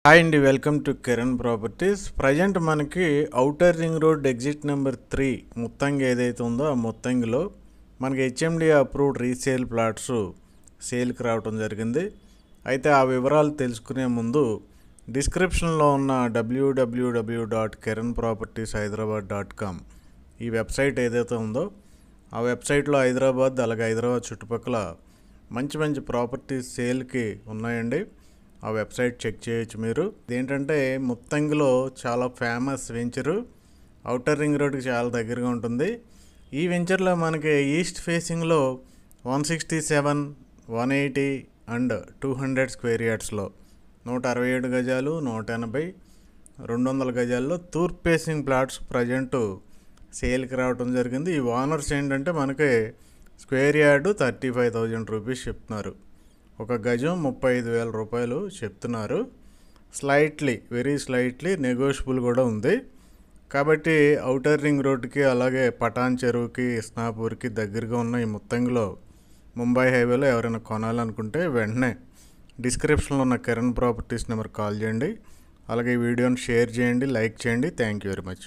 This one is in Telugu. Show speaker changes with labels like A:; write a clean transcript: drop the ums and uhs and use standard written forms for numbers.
A: హాయ్ అండి, welcome to Kiran properties. Present మనకి outer ring road exit number 3 Muthangi ఏదైతే ఉందో ఆ ముత్తంగిలో మనకి హెచ్ఎండి అప్రూవ్డ్ రీసేల్ ప్లాట్స్ సేల్కి రావడం జరిగింది. అయితే ఆ వివరాలు తెలుసుకునే ముందు డిస్క్రిప్షన్లో ఉన్న www.kiranpropertieshyderabad.com ఈ వెబ్సైట్ ఏదైతే ఉందో ఆ వెబ్సైట్లో హైదరాబాద్ అలాగే హైదరాబాద్ చుట్టుపక్కల మంచి ప్రాపర్టీస్ సేల్కి ఉన్నాయండి. ఆ వెబ్సైట్ చెక్ చేయొచ్చు మీరు. ఇదేంటంటే ముత్తంగిలో చాలా ఫేమస్ వెంచరు, ఔటర్ రింగ్ రోడ్కి చాలా దగ్గరగా ఉంటుంది. ఈ వెంచర్లో మనకి ఈస్ట్ ఫేసింగ్లో 167, 180 అండ్ 200 స్క్వేర్ యార్డ్స్లో 167 గజాలు, 180, 200 గజాల్లో తూర్పు ఫేసింగ్ ప్లాట్స్ ప్రజెంట్ సేల్కి రావడం జరిగింది. ఈ ఓనర్స్ ఏంటంటే మనకి స్క్వేర్ యార్డు 35,000 రూపీస్ చెప్తున్నారు. ఒక గజం 35,000 రూపాయలు చెప్తున్నారు. వెరీ స్లైట్లీ నెగోషియబుల్ కూడా ఉంది. కాబట్టి ఔటర్ రింగ్ రోడ్డుకి అలాగే పటాన్ చెరువుకి ఇస్నాపూర్కి దగ్గరగా ఉన్న ఈ ముత్తంగిలో ముంబై హైవేలో ఎవరైనా కొనాలనుకుంటే వెంటనే డిస్క్రిప్షన్లో ఉన్న కిరణ్ ప్రాపర్టీస్ నెంబర్ కాల్ చేయండి. అలాగే ఈ వీడియోని షేర్ చేయండి, లైక్ చేయండి. Thank you very much.